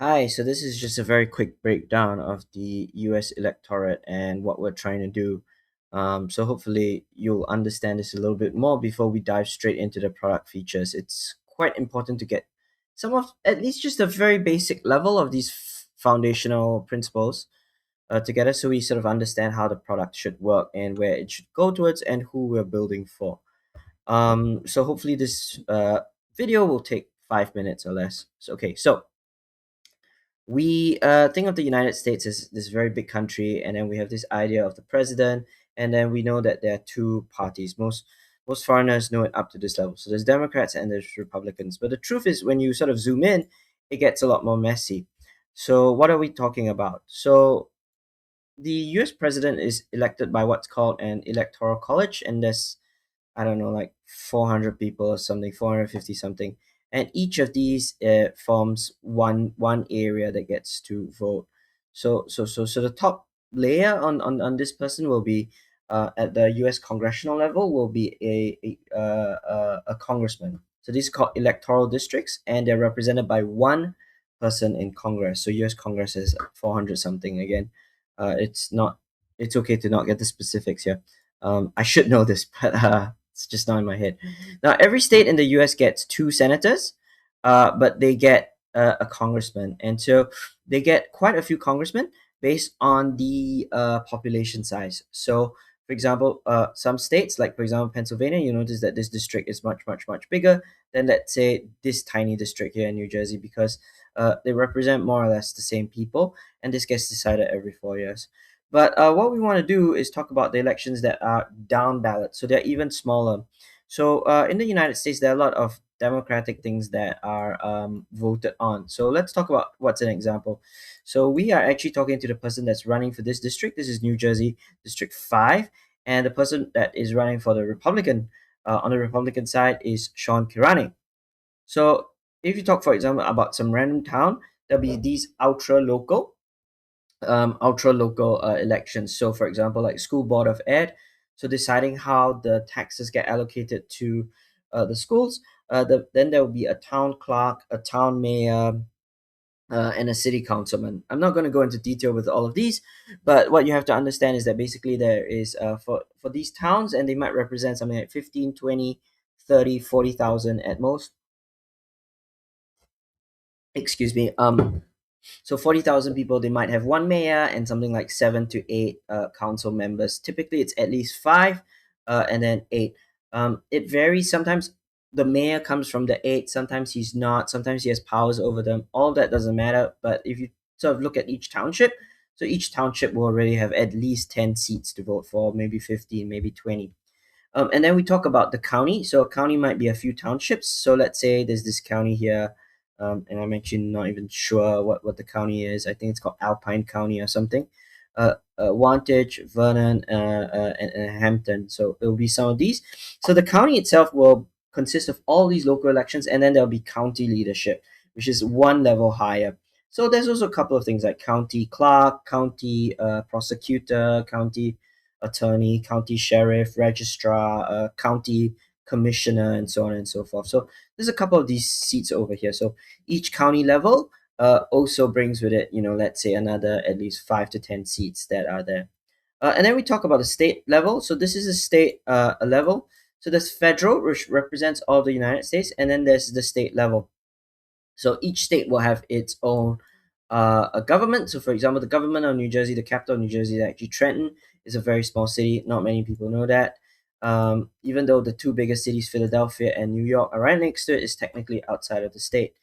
Hi, so this is just a very quick breakdown of the US electorate and what we're trying to do. So hopefully you'll understand this a little bit more before we dive straight into the product features. It's quite important to get some of at least just a very basic level of these foundational principles together so we sort of understand how the product should work and where it should go towards and who we're building for. So hopefully this video will take 5 minutes or less. So we think of the United States as this very big country, and then we have this idea of the president, and then we know that there are two parties. Most foreigners know it up to this level. So there's Democrats and there's Republicans. But the truth is, when you sort of zoom in, it gets a lot more messy. So what are we talking about? So the U.S. president is elected by what's called an electoral college, and there's I don't know, like 400 people or something, 450 something. And each of these forms one area that gets to vote. So the top layer on this person will be at the U.S. congressional level will be a congressman. So these are called electoral districts, and they're represented by one person in Congress. So U.S. Congress is 400 something again. It's not. It's okay to not get the specifics here. I should know this, but it's just not in my head. Now, every state in the U.S. gets two senators, but they get a congressman, and so they get quite a few congressmen based on the population size. So, for example, some states, like for example Pennsylvania, you notice that this district is much bigger than let's say this tiny district here in New Jersey because they represent more or less the same people, and this gets decided every 4 years. But what we want to do is talk about the elections that are down ballot, so they're even smaller. So in the United States, there are a lot of democratic things that are voted on. So let's talk about what's an example. So we are actually talking to the person that's running for this district. This is New Jersey District 5, and the person that is running for the Republican on the Republican side is Sean Kirani. So if you talk, for example, about some random town, there'll be these ultra local elections. So, for example, like school board of ed, so deciding how the taxes get allocated to the schools. Then there will be a town clerk, a town mayor, and a city councilman. I'm not going to go into detail with all of these, but what you have to understand is that basically there is for these towns, and they might represent something like 15, 20, 30, 40,000 at most. Excuse me. So 40,000 people, they might have one mayor and something like 7 to 8 council members. Typically, it's at least five and then eight. It varies. Sometimes the mayor comes from the eight, sometimes he's not, sometimes he has powers over them. All of that doesn't matter. But if you sort of look at each township, so each township will already have at least 10 seats to vote for, maybe 15, maybe 20. And then we talk about the county. So a county might be a few townships. So let's say there's this county here, and I'm actually not even sure what the county is. I think it's called Alpine County or something. Wantage, Vernon, and Hampton. So it will be some of these. So the county itself will consist of all these local elections, and then there'll be county leadership, which is one level higher. So there's also a couple of things like county clerk, county prosecutor, county attorney, county sheriff, registrar, county commissioner, and so on and so forth. So there's a couple of these seats over here. So each county level also brings with it, let's say another at least 5 to 10 seats that are there. And then we talk about the state level. So this is a state level. So there's federal, which represents all of the United States, and then there's the state level. So each state will have its own a government. So, for example, the government of New Jersey, the capital of New Jersey is actually Trenton. It's a very small city. Not many people know that. Even though the two biggest cities, Philadelphia and New York, are right next to it, it's technically outside of the state.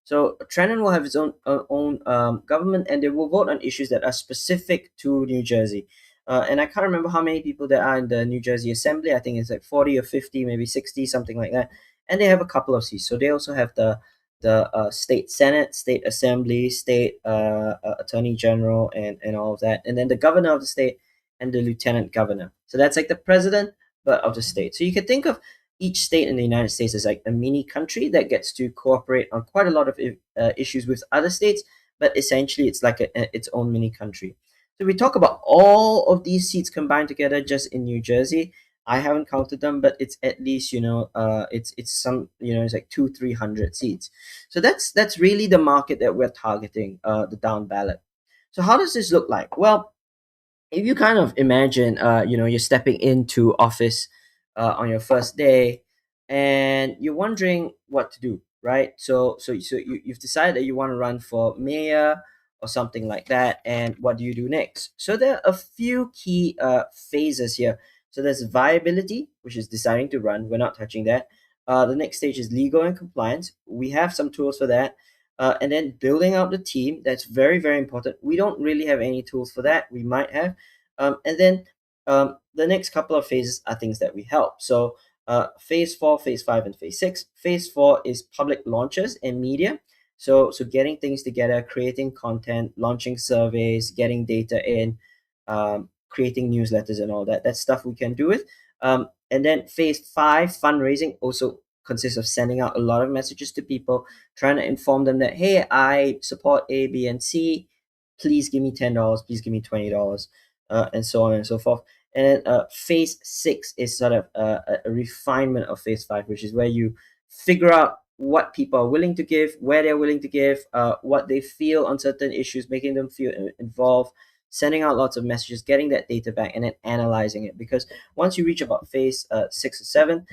So Trenton will have its own government, and they will vote on issues that are specific to New Jersey. And I can't remember how many people there are in the New Jersey Assembly. I think it's like 40 or 50, maybe 60, something like that. And they have a couple of seats. So they also have the state senate, state assembly, state attorney general, and all of that, and then the governor of the state and the lieutenant governor. So that's like the president, but of the state. So you can think of each state in the United States as like a mini country that gets to cooperate on quite a lot of issues with other states, but essentially it's like its own mini country. So we talk about all of these seats combined together just in New Jersey. I haven't counted them, but it's at least, it's some, it's like 200-300 seats. So that's really the market that we're targeting, the down ballot. So how does this look like? Well, if you kind of imagine, you're stepping into office on your first day, and you're wondering what to do, right? You've decided that you want to run for mayor or something like that, and what do you do next? So there are a few key phases here. So there's viability, which is deciding to run. We're not touching that. The next stage is legal and compliance. We have some tools for that. And then building out the team, that's very, very important. We don't really have any tools for that. We might have. And then the next couple of phases are things that we help. So phase four, phase five, and phase six. Phase four is public launches and media. So getting things together, creating content, launching surveys, getting data in, creating newsletters and all that. That's stuff we can do with. And then phase five, fundraising, also consists of sending out a lot of messages to people, trying to inform them that, hey, I support A, B, and C. Please give me $10. Please give me $20, and so on and so forth. And then phase six is sort of a refinement of phase five, which is where you figure out what people are willing to give, where they're willing to give, what they feel on certain issues, making them feel involved, sending out lots of messages, getting that data back, and then analyzing it. Because once you reach about phase six or seven,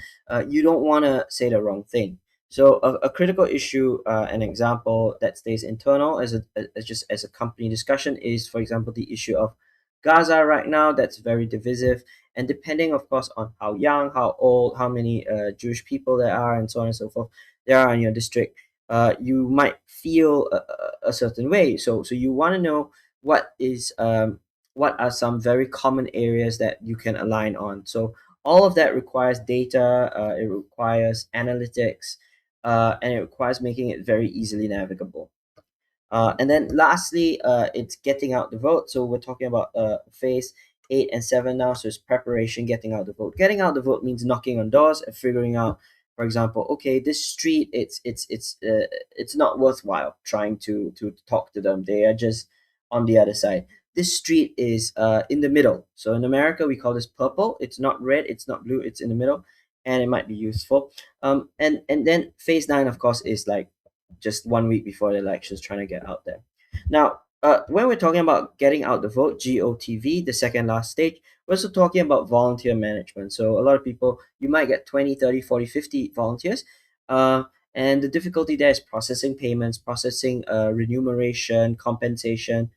you don't want to say the wrong thing. So a critical issue, an example that stays internal as just as a company discussion is, for example, the issue of Gaza right now. That's very divisive, and depending, of course, on how young, how old, how many Jewish people there are, and so on and so forth, there are in your district, you might feel a certain way. So you want to know what are some very common areas that you can align on. So all of that requires data. It requires analytics, and it requires making it very easily navigable. And then lastly, it's getting out the vote. So we're talking about phase eight and seven now. So it's preparation, getting out the vote. Getting out the vote means knocking on doors and figuring out, for example, okay, this street, it's not worthwhile trying to talk to them. They are just on the other side. This street is in the middle. So in America, we call this purple. It's not red, it's not blue, it's in the middle, and it might be useful. And then phase nine, of course, is like just 1 week before the elections, trying to get out there. Now, when we're talking about getting out the vote, GOTV, the second last stage, we're also talking about volunteer management. So a lot of people, you might get 20, 30, 40, 50 volunteers. Uh, and the difficulty there is processing payments, processing remuneration, compensation,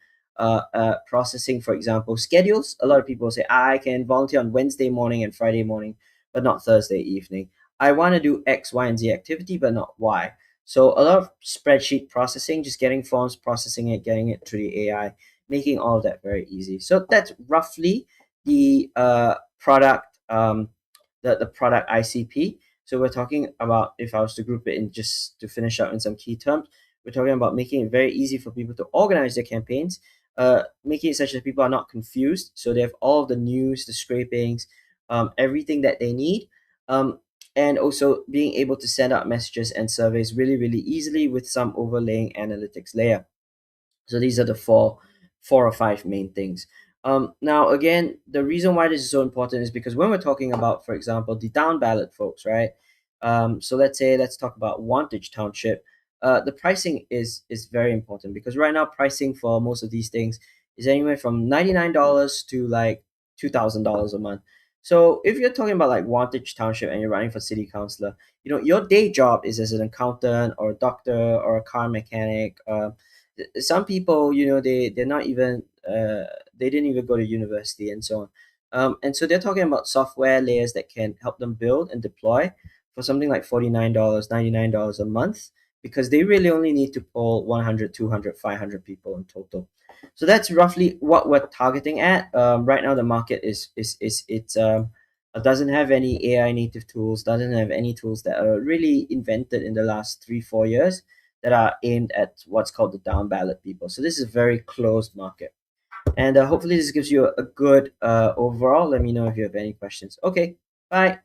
processing, for example, schedules. A lot of people say, I can volunteer on Wednesday morning and Friday morning, but not Thursday evening. I want to do X, Y, and Z activity, but not Y. So a lot of spreadsheet processing, just getting forms, processing it, getting it through the AI, making all of that very easy. So that's roughly the product, the product ICP. So we're talking about, if I was to group it in, just to finish up in some key terms, we're talking about making it very easy for people to organize their campaigns, making it such that people are not confused. So they have all of the news, the scrapings, everything that they need. And also being able to send out messages and surveys really, really easily with some overlaying analytics layer. So these are the four or five main things. Now, again, the reason why this is so important is because when we're talking about, for example, the down ballot folks, right? So let's talk about Wantage Township. The pricing is very important because right now pricing for most of these things is anywhere from $99 to like $2,000 a month. So if you're talking about like Wantage Township and you're running for city councilor, your day job is as an accountant or a doctor or a car mechanic. Some people, they're not even they didn't even go to university and so on. And so they're talking about software layers that can help them build and deploy for something like $49, $99 a month, because they really only need to pull 100, 200, 500 people in total. So that's roughly what we're targeting at. Right now the market doesn't have any AI native tools, doesn't have any tools that are really invented in the last 3-4 years that are aimed at what's called the down ballot people. So this is a very closed market. And hopefully this gives you a good overall. Let me know if you have any questions. Okay, bye.